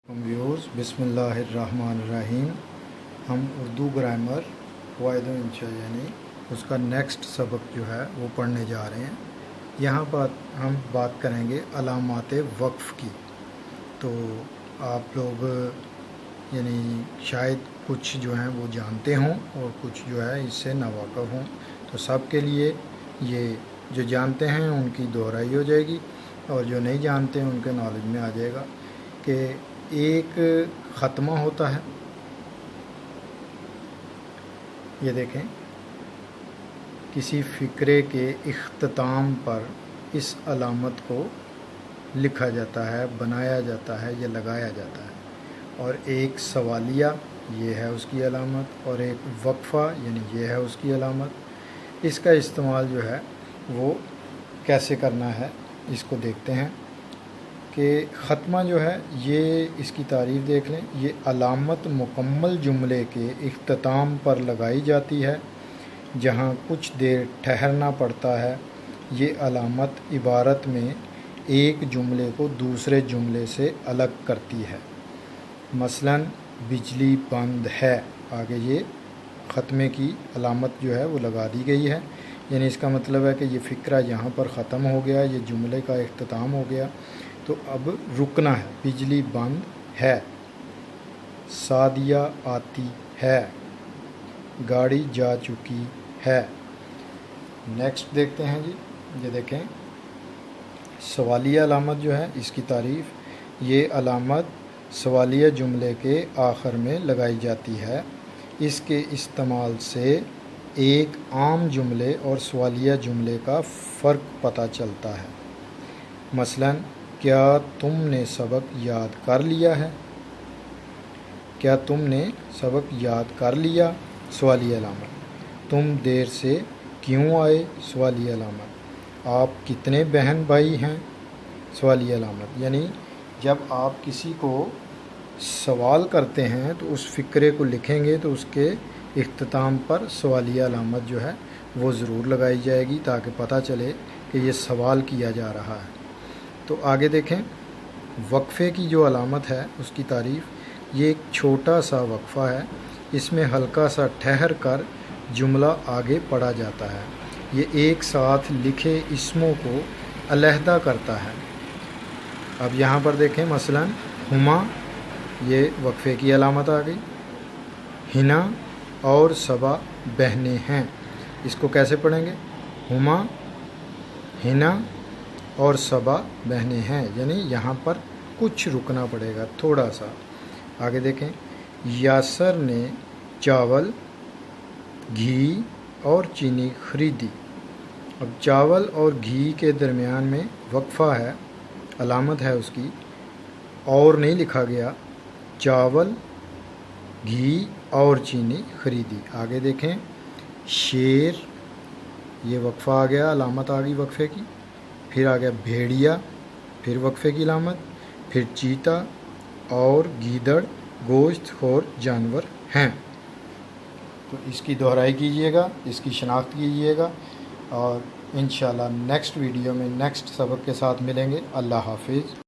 Viewers बिस्मिल्लाहिर्रहमानिर्रहीम। हम Urdu grammar क़वाइद व इंशा यानी उसका नेक्स्ट सबक जो है वो पढ़ने जा रहे हैं। यहाँ पर हम बात करेंगे अलामात वक्फ़ की। तो आप लोग यानी शायद कुछ जो हैं वो जानते हों और कुछ जो है इससे नावाकिफ़ हों। तो सब के लिए ये जो जानते हैं उनकी दोहराई हो जाएगी और जो नहीं जानते हैं उनके नॉलेज में आ जाएगा कि एक ख़त्मा होता है। ये देखें, किसी फ़िक्रे के इख्तिताम पर इस अलामत को लिखा जाता है, बनाया जाता है या लगाया जाता है। और एक सवालिया ये है उसकी अलामत और एक वक्फ़ा यानी ये है उसकी अलामत। इसका इस्तेमाल जो है वो कैसे करना है इसको देखते हैं कि ख़त्मा जो है ये इसकी तारीफ़ देख लें। ये अलामत मुकम्मल जुमले के इख्तिताम पर लगाई जाती है जहाँ कुछ देर ठहरना पड़ता है। ये अलामत इबारत में एक जुमले को दूसरे जुमले से अलग करती है। मसलन बिजली बंद है, आगे ये ख़त्मे की अलामत जो है वो लगा दी गई है। यानी इसका मतलब है कि ये फ़िक्रा यहाँ पर ख़त्म हो गया, ये जुमले का इख्तिताम हो गया, तो अब रुकना है। बिजली बंद है, सादिया आती है, गाड़ी जा चुकी है। नेक्स्ट देखते हैं जी। ये देखें, सवालिया अलामत जो है इसकी तारीफ़। ये अलामत सवालिया जुमले के आखिर में लगाई जाती है। इसके इस्तेमाल से एक आम जुमले और सवालिया जुमले का फ़र्क पता चलता है। मसलन, क्या तुमने सबक याद कर लिया है? क्या तुमने सबक याद कर लिया? सवालिया अलामत। तुम देर से क्यों आए? सवालिया अलामत। आप कितने बहन भाई हैं? सवालिया अलामत। यानी जब आप किसी को सवाल करते हैं तो उस फ़िक्रे को लिखेंगे तो उसके इख्तिताम पर सवालिया अलामत जो है वो ज़रूर लगाई जाएगी ताकि पता चले कि ये सवाल किया जा रहा है। तो आगे देखें, वक्फ़े की जो अलामत है उसकी तारीफ़। ये एक छोटा सा वक्फ़ा है, इसमें हल्का सा ठहर कर जुमला आगे पढ़ा जाता है। ये एक साथ लिखे इसमों को अलहदा करता है। अब यहाँ पर देखें, मसलन हुमा, ये वक्फ़े की अलामत आ गई। हिना और सबा बहनें हैं। इसको कैसे पढ़ेंगे? हुमा, हिना और सबा बहनें हैं। यानी यहाँ पर कुछ रुकना पड़ेगा थोड़ा सा। आगे देखें, यासर ने चावल, घी और चीनी ख़रीदी। अब चावल और घी के दरमियान में वक्फ़ा है, अलामत है उसकी, और नहीं लिखा गया। चावल, घी और चीनी ख़रीदी। आगे देखें, शेर, ये वक्फ़ा आ गया, अलामत आ गई वक्फ़े की। फिर आ गया भेड़िया, फिर वक्फ़े की अलामत। फिर चीता और गीदड़ गोश्त खोर जानवर हैं। तो इसकी दोहराई कीजिएगा, इसकी शनाख्त कीजिएगा और इंशाअल्लाह नेक्स्ट वीडियो में नेक्स्ट सबक के साथ मिलेंगे। अल्लाह हाफिज़।